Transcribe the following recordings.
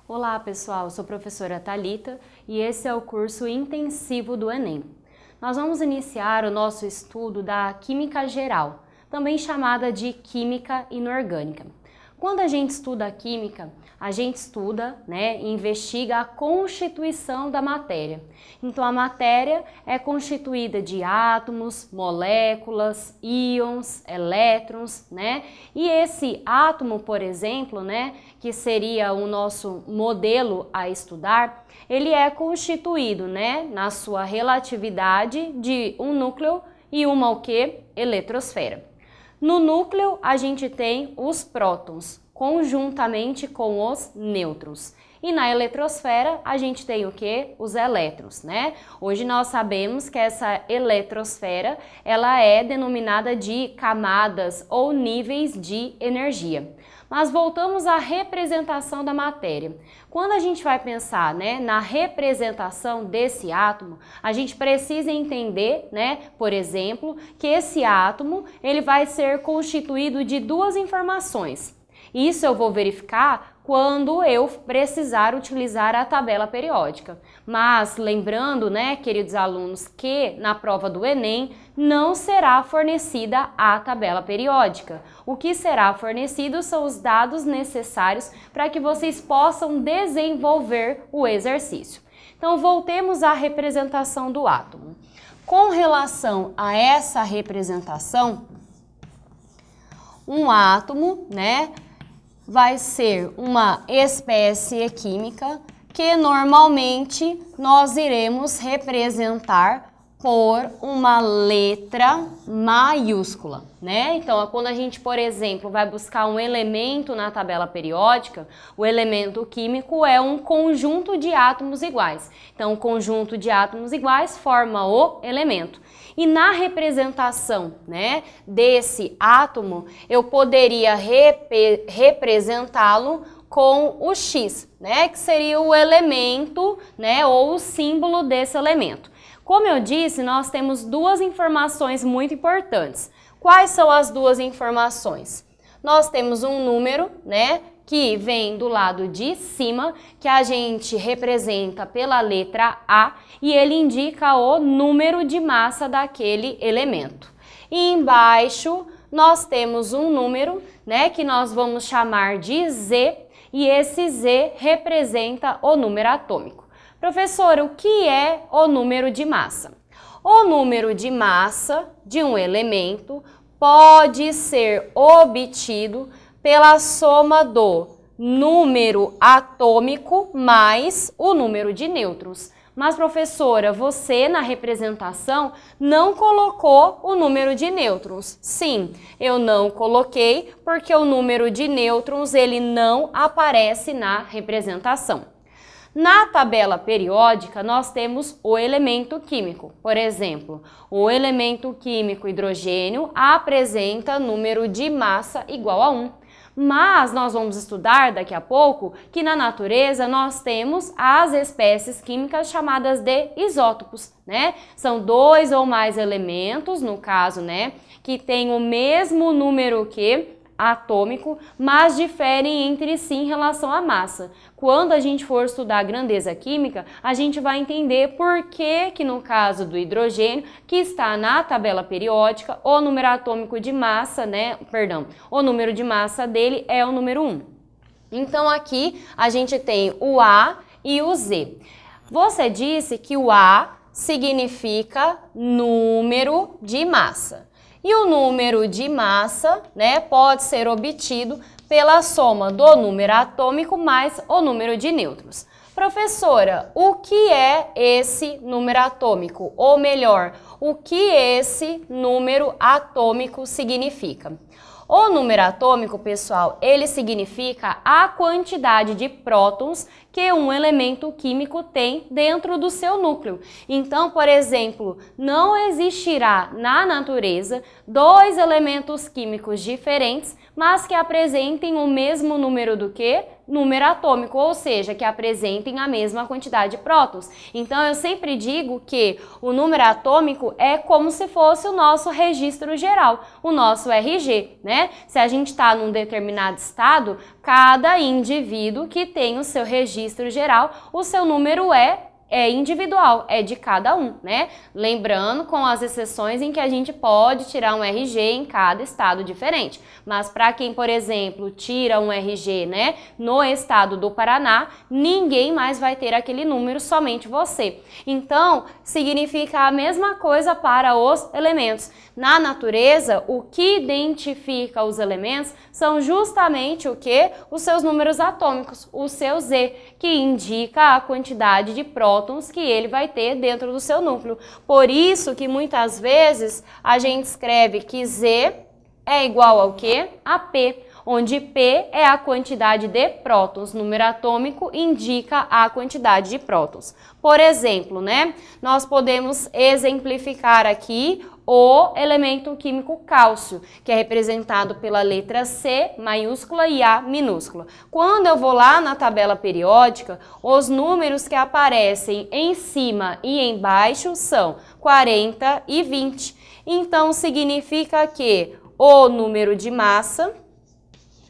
Olá pessoal, eu sou a professora Thalita e esse é o curso intensivo do Enem. Nós vamos iniciar o nosso estudo da Química Geral, também chamada de Química Inorgânica. Quando a gente estuda a química, a gente estuda, e investiga a constituição da matéria. Então a matéria é constituída de átomos, moléculas, íons, elétrons, E esse átomo, por exemplo, que seria o nosso modelo a estudar, ele é constituído, na sua relatividade de um núcleo e uma o quê? Eletrosfera. No núcleo, a gente tem os prótons, conjuntamente com os nêutrons. E na eletrosfera, a gente tem o quê? Os elétrons, Hoje nós sabemos que essa eletrosfera, ela é denominada de camadas ou níveis de energia. Mas voltamos à representação da matéria. Quando a gente vai pensar, na representação desse átomo, a gente precisa entender, por exemplo, que esse átomo ele vai ser constituído de duas informações. Isso eu vou verificar quando eu precisar utilizar a tabela periódica. Mas lembrando, queridos alunos, que na prova do Enem não será fornecida a tabela periódica. O que será fornecido são os dados necessários para que vocês possam desenvolver o exercício. Então, voltemos à representação do átomo. Com relação a essa representação, um átomo, vai ser uma espécie química que normalmente nós iremos representar por uma letra maiúscula, Então, quando a gente, por exemplo, vai buscar um elemento na tabela periódica, o elemento químico é um conjunto de átomos iguais. Então, o conjunto de átomos iguais forma o elemento. E na representação, desse átomo, eu poderia representá-lo com o X, que seria o elemento, ou o símbolo desse elemento. Como eu disse, nós temos duas informações muito importantes. Quais são as duas informações? Nós temos um número, que vem do lado de cima, que a gente representa pela letra A, e ele indica o número de massa daquele elemento. E embaixo nós temos um número, que nós vamos chamar de Z, e esse Z representa o número atômico. Professora, o que é o número de massa? O número de massa de um elemento pode ser obtido pela soma do número atômico mais o número de nêutrons. Mas, professora, você na representação não colocou o número de nêutrons. Sim, eu não coloquei porque o número de nêutrons ele não aparece na representação. Na tabela periódica, nós temos o elemento químico. Por exemplo, o elemento químico hidrogênio apresenta número de massa igual a 1. Mas nós vamos estudar daqui a pouco que na natureza nós temos as espécies químicas chamadas de isótopos, São dois ou mais elementos, no caso, que têm o mesmo número atômico, mas diferem entre si em relação à massa. Quando a gente for estudar a grandeza química, a gente vai entender por que no caso do hidrogênio, que está na tabela periódica, o número atômico de massa, o número de massa dele é o número 1. Então aqui a gente tem o A e o Z. Você disse que o A significa número de massa. E o número de massa, pode ser obtido pela soma do número atômico mais o número de nêutrons. Professora, o que é esse número atômico? Ou melhor, o que esse número atômico significa? O número atômico, pessoal, ele significa a quantidade de prótons que um elemento químico tem dentro do seu núcleo. Então, por exemplo, não existirá na natureza dois elementos químicos diferentes, mas que apresentem o mesmo número do que? Número atômico, ou seja, que apresentem a mesma quantidade de prótons. Então, eu sempre digo que o número atômico é como se fosse o nosso registro geral, o nosso RG, né? Se a gente está num determinado estado, cada indivíduo que tem o seu registro geral, o seu número é individual, é de cada um, né? Lembrando, com as exceções em que a gente pode tirar um RG em cada estado diferente. Mas para quem, por exemplo, tira um RG, né, no estado do Paraná, ninguém mais vai ter aquele número, somente você. Então, significa a mesma coisa para os elementos. Na natureza, o que identifica os elementos são justamente o que? Os seus números atômicos, o seu Z, que indica a quantidade de prótons que ele vai ter dentro do seu núcleo. Por isso que muitas vezes a gente escreve que Z é igual ao quê? A P, onde P é a quantidade de prótons. Número atômico indica a quantidade de prótons. Por exemplo, né, nós podemos exemplificar aqui o elemento químico cálcio, que é representado pela letra C maiúscula e A minúscula. Quando eu vou lá na tabela periódica, os números que aparecem em cima e embaixo são 40 e 20. Então, significa que o número de massa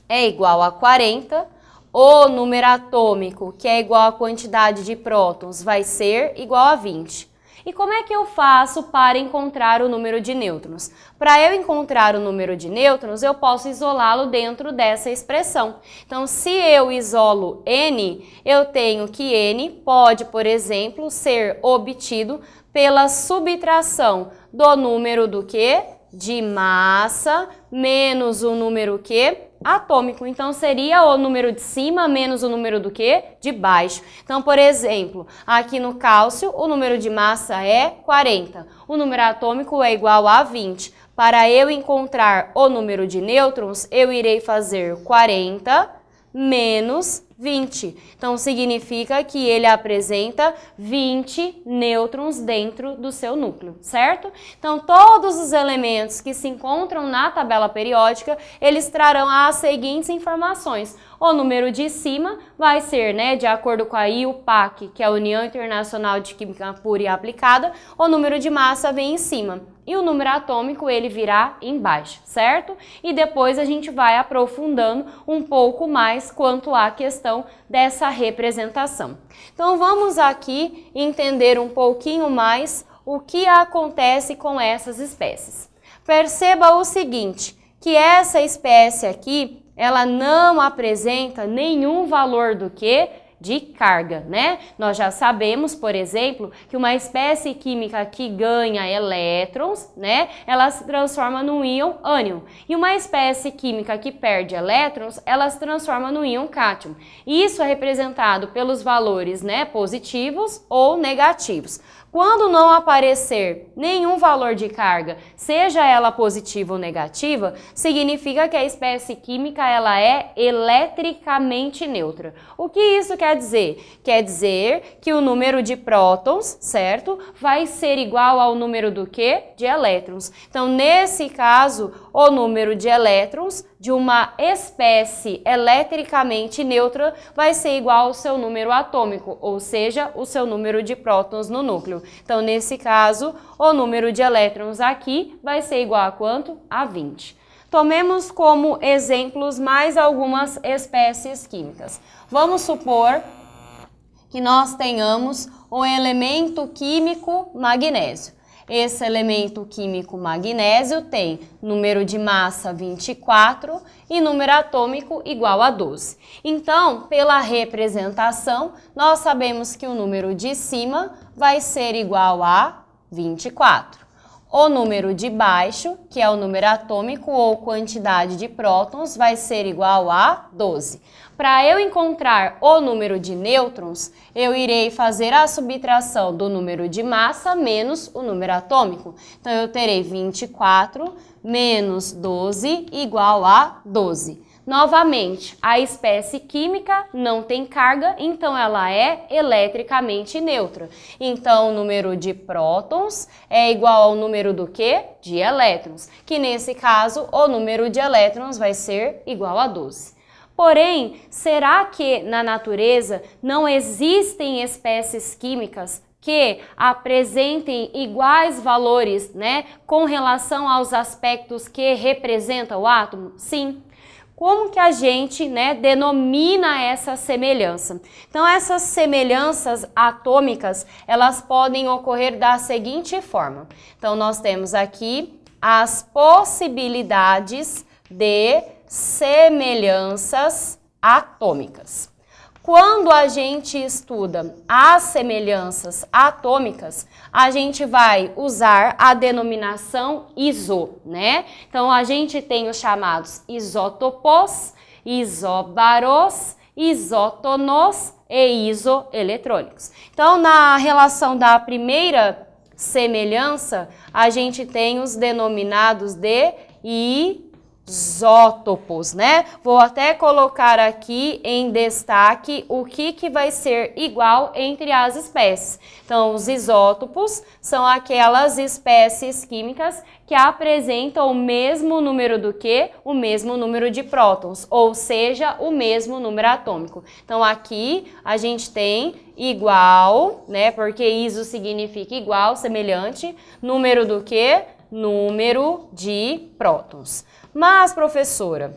é igual a 40, o número atômico, que é igual à quantidade de prótons, vai ser igual a 20. E como é que eu faço para encontrar o número de nêutrons? Para eu encontrar o número de nêutrons, eu posso isolá-lo dentro dessa expressão. Então, se eu isolo N, eu tenho que N pode, por exemplo, ser obtido pela subtração do número do quê? De massa menos o número quê? Atômico. Então, seria o número de cima menos o número do quê? De baixo. Então, por exemplo, aqui no cálcio, o número de massa é 40. O número atômico é igual a 20. Para eu encontrar o número de nêutrons, eu irei fazer 40 menos 20. Então, significa que ele apresenta 20 nêutrons dentro do seu núcleo, certo? Então, todos os elementos que se encontram na tabela periódica, eles trarão as seguintes informações. O número de cima vai ser, né, de acordo com a IUPAC, que é a União Internacional de Química Pura e Aplicada, o número de massa vem em cima. E o número atômico ele virá embaixo, certo? E depois a gente vai aprofundando um pouco mais quanto à questão dessa representação. Então vamos aqui entender um pouquinho mais o que acontece com essas espécies. Perceba o seguinte, que essa espécie aqui, ela não apresenta nenhum valor do que? De carga, né? Nós já sabemos, por exemplo, que uma espécie química que ganha elétrons, né, ela se transforma no íon ânion. E uma espécie química que perde elétrons, ela se transforma no íon cátion. Isso é representado pelos valores, né, positivos ou negativos. Quando não aparecer nenhum valor de carga, seja ela positiva ou negativa, significa que a espécie química ela é eletricamente neutra. O que isso quer dizer? Quer dizer que o número de prótons, certo, vai ser igual ao número do quê? De elétrons. Então, nesse caso, o número de elétrons de uma espécie eletricamente neutra vai ser igual ao seu número atômico, ou seja, o seu número de prótons no núcleo. Então, nesse caso, o número de elétrons aqui vai ser igual a quanto? A 20. Tomemos como exemplos mais algumas espécies químicas. Vamos supor que nós tenhamos o elemento químico magnésio. Esse elemento químico magnésio tem número de massa 24 e número atômico igual a 12. Então, pela representação, nós sabemos que o número de cima vai ser igual a 24. O número de baixo, que é o número atômico ou quantidade de prótons, vai ser igual a 12. Para eu encontrar o número de nêutrons, eu irei fazer a subtração do número de massa menos o número atômico. Então, eu terei 24 menos 12 igual a 12. Novamente, a espécie química não tem carga, então ela é eletricamente neutra. Então, o número de prótons é igual ao número do quê? De elétrons, que nesse caso, o número de elétrons vai ser igual a 12. Porém, será que na natureza não existem espécies químicas que apresentem iguais valores, né, com relação aos aspectos que representam o átomo? Sim. Como que a gente, né, denomina essa semelhança? Então, essas semelhanças atômicas, elas podem ocorrer da seguinte forma. Então, nós temos aqui as possibilidades de semelhanças atômicas. Quando a gente estuda as semelhanças atômicas, a gente vai usar a denominação iso, né? Então, a gente tem os chamados isótopos, isóbaros, isótonos e isoeletrônicos. Então, na relação da primeira semelhança, a gente tem os denominados de isótopos, né? Vou até colocar aqui em destaque o que vai ser igual entre as espécies. Então, os isótopos são aquelas espécies químicas que apresentam o mesmo número do que? O mesmo número de prótons, ou seja, o mesmo número atômico. Então, aqui a gente tem igual, né? Porque iso significa igual, semelhante, número do que? Número de prótons. Mas, professora,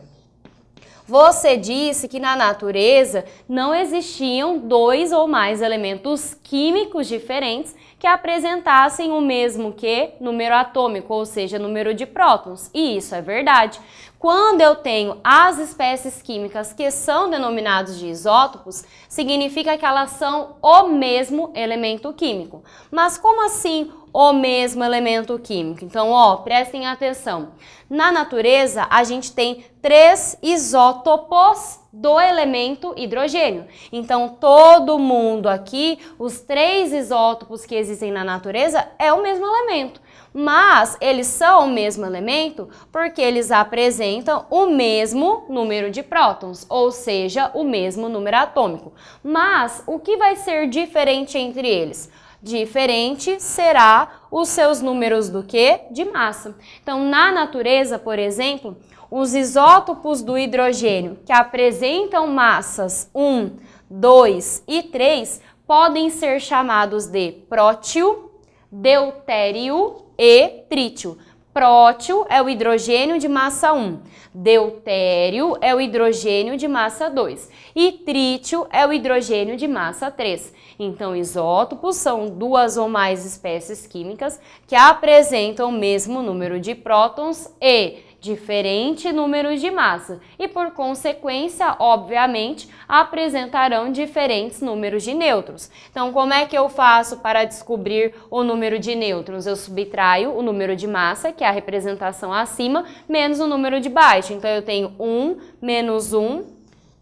você disse que na natureza não existiam dois ou mais elementos químicos diferentes que apresentassem o mesmo que número atômico, ou seja, número de prótons. E isso é verdade. Quando eu tenho as espécies químicas que são denominados de isótopos, significa que elas são o mesmo elemento químico. Mas como assim o mesmo elemento químico? Então, prestem atenção. Na natureza, a gente tem 3 isótopos do elemento hidrogênio. Então, todo mundo aqui, os 3 isótopos que existem na natureza, é o mesmo elemento. Mas eles são o mesmo elemento porque eles apresentam o mesmo número de prótons, ou seja, o mesmo número atômico. Mas o que vai ser diferente entre eles? Diferente será os seus números do quê? De massa. Então, na natureza, por exemplo, os isótopos do hidrogênio que apresentam massas 1, 2 e 3 podem ser chamados de prótio, deutério e trítio. Prótio é o hidrogênio de massa 1, deutério é o hidrogênio de massa 2 e trítio é o hidrogênio de massa 3. Então, isótopos são 2 ou mais espécies químicas que apresentam o mesmo número de prótons e diferente número de massa e, por consequência, obviamente, apresentarão diferentes números de nêutrons. Então, como é que eu faço para descobrir o número de nêutrons? Eu subtraio o número de massa, que é a representação acima, menos o número de baixo. Então, eu tenho 1 menos 1,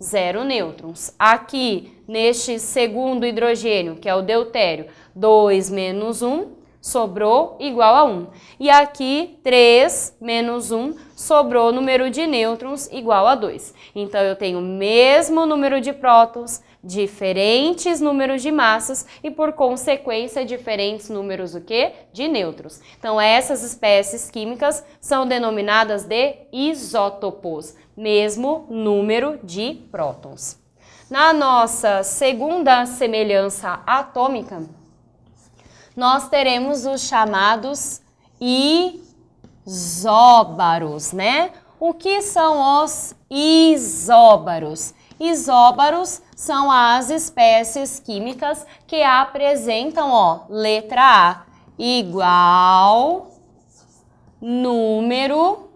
0 nêutrons. Aqui, neste segundo hidrogênio, que é o deutério, 2 menos 1, sobrou igual a 1. E aqui, 3 menos 1, sobrou o número de nêutrons igual a 2. Então, eu tenho o mesmo número de prótons, diferentes números de massas e, por consequência, diferentes números o quê? De nêutrons. Então, essas espécies químicas são denominadas de isótopos, mesmo número de prótons. Na nossa segunda semelhança atômica, nós teremos os chamados isóbaros, né? O que são os isóbaros? Isóbaros são as espécies químicas que apresentam, letra A, igual número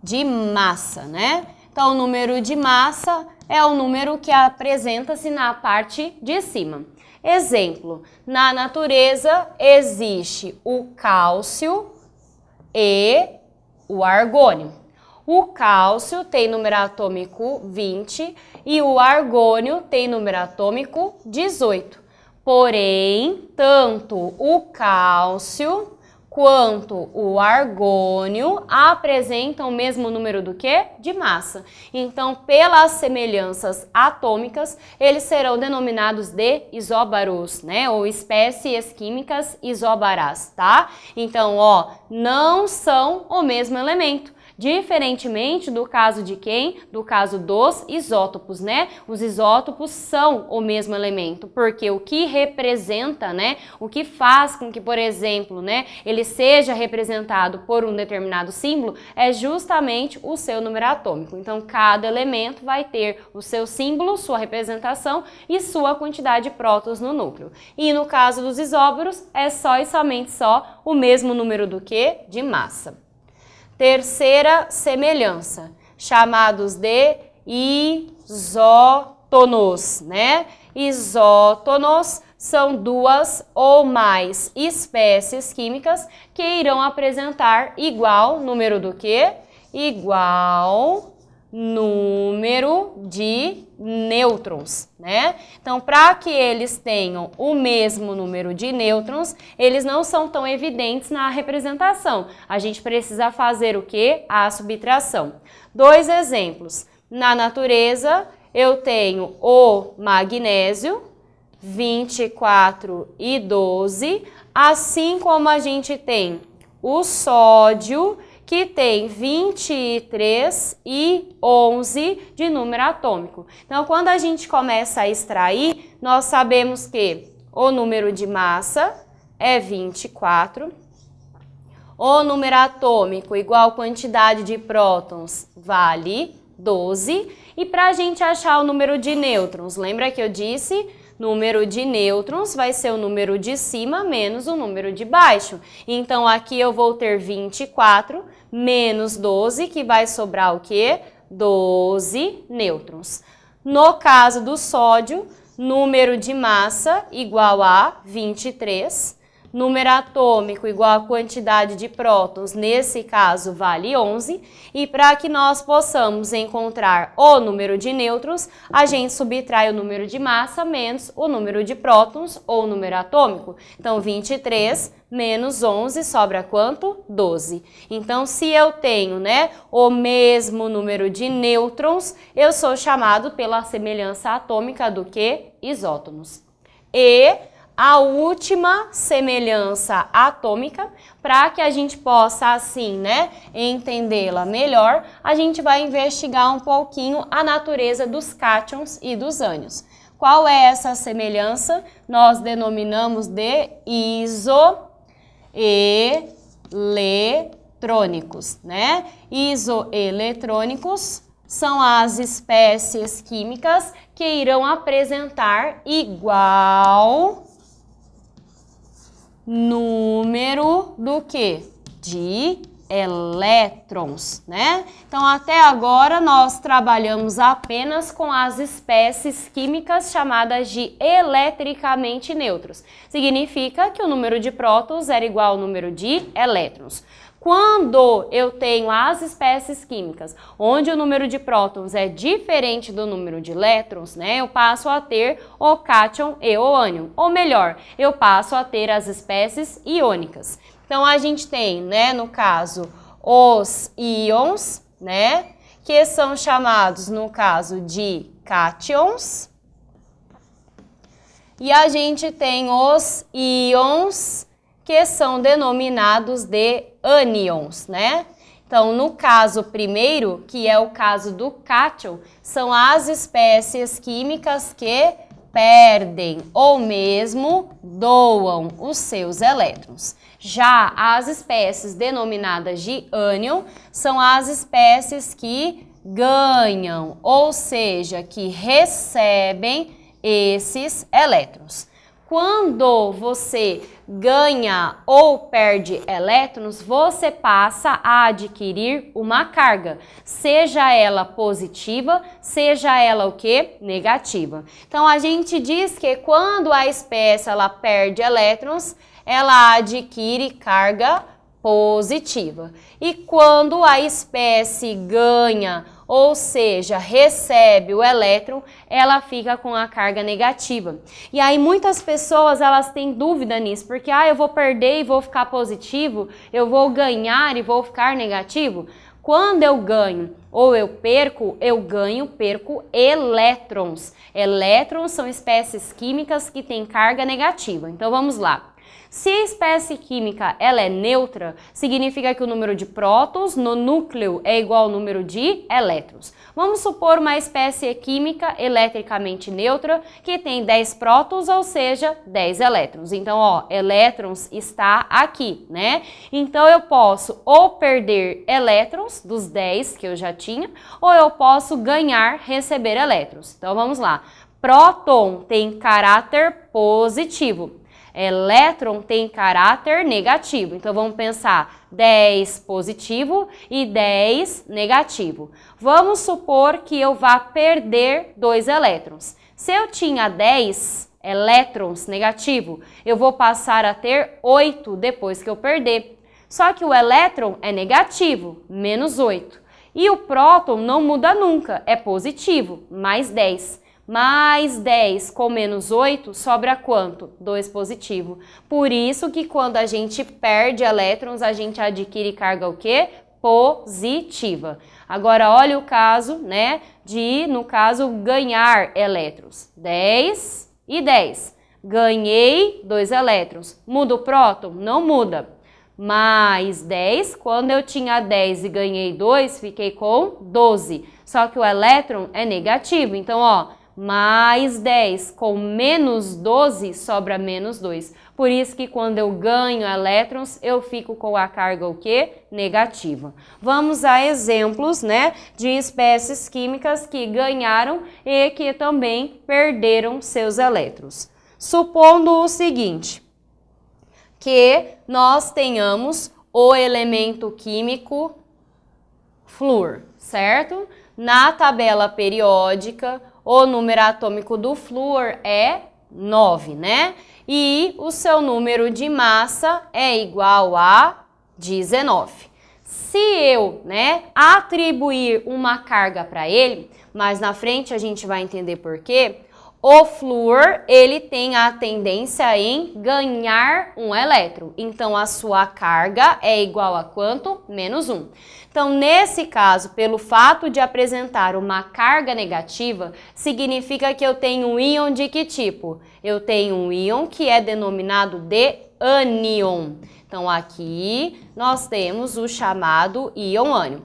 de massa, né? Então, o número de massa é o número que apresenta-se na parte de cima. Exemplo, na natureza existe o cálcio e o argônio. O cálcio tem número atômico 20 e o argônio tem número atômico 18. Porém, tanto o cálcio quanto o argônio apresentam o mesmo número do que? De massa. Então, pelas semelhanças atômicas, eles serão denominados de isóbaros, né? Ou espécies químicas isóbaras, tá? Então, ó, não são o mesmo elemento. Diferentemente do caso de quem? Do caso dos isótopos, né? Os isótopos são o mesmo elemento, porque o que representa, né? O que faz com que, por exemplo, né, ele seja representado por um determinado símbolo é justamente o seu número atômico. Então, cada elemento vai ter o seu símbolo, sua representação e sua quantidade de prótons no núcleo. E no caso dos isóbaros, é só e somente só o mesmo número do que? De massa. Terceira semelhança, chamados de isótonos, né? Isótonos são duas ou mais espécies químicas que irão apresentar igual número do que? Igual número de nêutrons, né? Então, para que eles tenham o mesmo número de nêutrons, eles não são tão evidentes na representação. A gente precisa fazer o quê? A subtração. Dois exemplos. Na natureza, eu tenho o magnésio, 24 e 12, assim como a gente tem o sódio, que tem 23 e 11 de número atômico. Então, quando a gente começa a extrair, nós sabemos que o número de massa é 24, o número atômico igual a quantidade de prótons vale 12, e para a gente achar o número de nêutrons, lembra que eu disse? Número de nêutrons vai ser o número de cima menos o número de baixo. Então, aqui eu vou ter 24 menos 12, que vai sobrar o quê? 12 nêutrons. No caso do sódio, número de massa igual a 23, número atômico igual a quantidade de prótons, nesse caso vale 11, e para que nós possamos encontrar o número de nêutrons, a gente subtrai o número de massa menos o número de prótons ou o número atômico. Então, 23 menos 11 sobra quanto? 12. Então, se eu tenho, né, o mesmo número de nêutrons, eu sou chamado pela semelhança atômica do que? Isótonos. E a última semelhança atômica, para que a gente possa assim, né, entendê-la melhor, a gente vai investigar um pouquinho a natureza dos cátions e dos ânions. Qual é essa semelhança? Nós denominamos de isoeletrônicos, né? Isoeletrônicos são as espécies químicas que irão apresentar igual número do que? De elétrons, né? Então, até agora, nós trabalhamos apenas com as espécies químicas chamadas de eletricamente neutros. Significa que o número de prótons era igual ao número de elétrons. Quando eu tenho as espécies químicas onde o número de prótons é diferente do número de elétrons, né, eu passo a ter o cátion e o ânion. Ou melhor, eu passo a ter as espécies iônicas. Então, a gente tem, né, no caso, os íons, né, que são chamados, no caso, de cátions. E a gente tem os íons, que são denominados de ânions, né? Então, no caso primeiro, que é o caso do cátion, são as espécies químicas que perdem ou mesmo doam os seus elétrons. Já as espécies denominadas de ânion são as espécies que ganham, ou seja, que recebem esses elétrons. Quando você ganha ou perde elétrons, você passa a adquirir uma carga, seja ela positiva, seja ela o quê? Negativa. Então, a gente diz que quando a espécie ela perde elétrons, ela adquire carga positiva. E quando a espécie ganha ou seja, recebe o elétron, ela fica com a carga negativa. E aí muitas pessoas elas têm dúvida nisso, porque eu vou perder e vou ficar positivo, eu vou ganhar e vou ficar negativo. Quando eu ganho ou eu perco elétrons. Elétrons são espécies químicas que têm carga negativa. Então vamos lá. Se a espécie química ela é neutra, significa que o número de prótons no núcleo é igual ao número de elétrons. Vamos supor uma espécie química eletricamente neutra que tem 10 prótons, ou seja, 10 elétrons. Então, elétrons está aqui, né? Então, eu posso ou perder elétrons dos 10 que eu já tinha, ou eu posso ganhar, receber elétrons. Então, vamos lá. Próton tem caráter positivo. Elétron tem caráter negativo. Então, vamos pensar 10 positivo e 10 negativo. Vamos supor que eu vá perder 2 elétrons. Se eu tinha 10 elétrons negativo, eu vou passar a ter 8 depois que eu perder. Só que o elétron é negativo, menos 8. E o próton não muda nunca, é positivo, mais 10. Mais 10 com menos 8 sobra quanto? 2 positivo. Por isso que quando a gente perde elétrons, a gente adquire carga o quê? Positiva. Agora, olha o caso, né, no caso, ganhar elétrons. 10 e 10. Ganhei 2 elétrons. Muda o próton? Não muda. Mais 10, quando eu tinha 10 e ganhei 2, fiquei com 12. Só que o elétron é negativo, então, mais 10 com menos 12 sobra menos 2. Por isso que quando eu ganho elétrons, eu fico com a carga o quê? Negativa. Vamos a exemplos, né, de espécies químicas que ganharam e que também perderam seus elétrons. Supondo o seguinte, que nós tenhamos o elemento químico flúor, certo? Na tabela periódica, o número atômico do flúor é 9, né? E o seu número de massa é igual a 19. Se eu, atribuir uma carga para ele, mais na frente a gente vai entender por quê, o flúor, ele tem a tendência em ganhar um elétron. Então, a sua carga é igual a quanto? Menos 1. Então, nesse caso, pelo fato de apresentar uma carga negativa, significa que eu tenho um íon de que tipo? Eu tenho um íon que é denominado de ânion. Então, aqui nós temos o chamado íon ânion.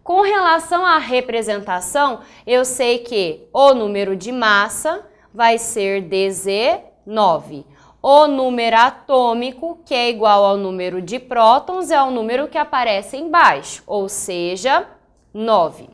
Com relação à representação, eu sei que o número de massa vai ser 19. O número atômico, que é igual ao número de prótons, é o número que aparece embaixo, ou seja, 9.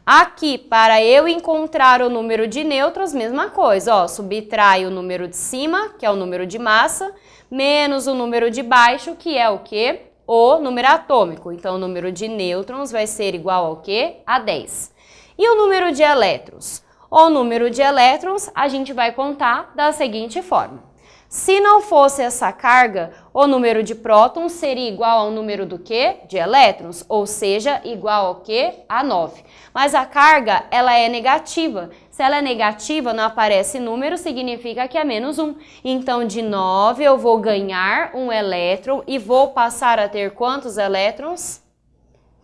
Aqui, para eu encontrar o número de nêutrons, mesma coisa, subtrai o número de cima, que é o número de massa, menos o número de baixo, que é o quê? O número atômico. Então, o número de nêutrons vai ser igual ao quê? A 10. E o número de elétrons? O número de elétrons a gente vai contar da seguinte forma. Se não fosse essa carga, o número de prótons seria igual ao número do quê? De elétrons, ou seja, igual ao quê? A 9. Mas a carga, ela é negativa. Se ela é negativa, não aparece número, significa que é menos 1. Então, de 9 eu vou ganhar um elétron e vou passar a ter quantos elétrons?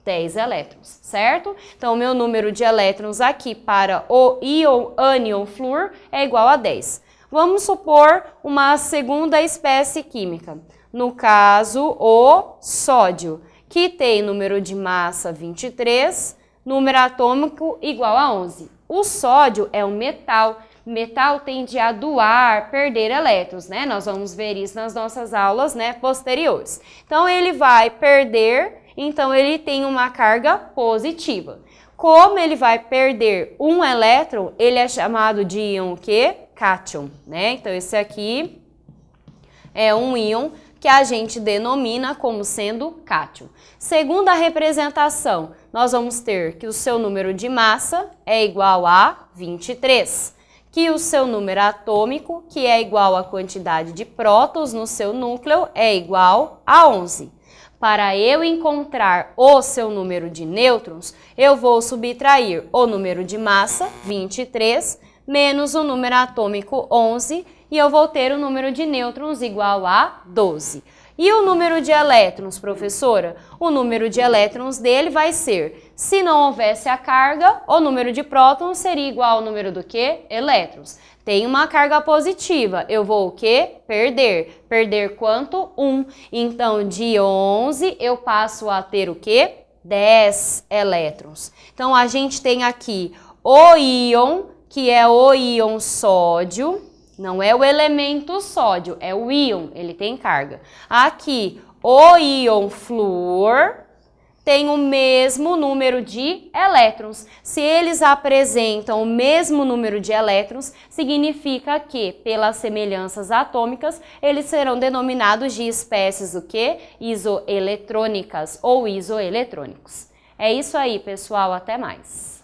10 elétrons, certo? Então, o meu número de elétrons aqui para o íon ânion flúor é igual a 10. Vamos supor uma segunda espécie química, no caso, o sódio, que tem número de massa 23, número atômico igual a 11. O sódio é um metal. Metal tende a doar, perder elétrons, né? Nós vamos ver isso nas nossas aulas, posteriores. Então, ele vai perder, então ele tem uma carga positiva. Como ele vai perder um elétron, ele é chamado de íon o quê? Cátion, né? Então, esse aqui é um íon que a gente denomina como sendo cátion. Segunda representação, nós vamos ter que o seu número de massa é igual a 23, que o seu número atômico, que é igual à quantidade de prótons no seu núcleo, é igual a 11. Para eu encontrar o seu número de nêutrons, eu vou subtrair o número de massa, 23, menos o número atômico, 11, e eu vou ter o número de nêutrons igual a 12. E o número de elétrons, professora? O número de elétrons dele vai ser, se não houvesse a carga, o número de prótons seria igual ao número do quê? Elétrons. Tem uma carga positiva, eu vou o quê? Perder. Perder quanto? 1. Então, de 11, eu passo a ter o quê? 10 elétrons. Então, a gente tem aqui o íon, que é o íon sódio. Não é o elemento sódio, é o íon, ele tem carga. Aqui, o íon flúor tem o mesmo número de elétrons. Se eles apresentam o mesmo número de elétrons, significa que, pelas semelhanças atômicas, eles serão denominados de espécies o quê? Isoeletrônicas ou isoeletrônicos. É isso aí, pessoal. Até mais.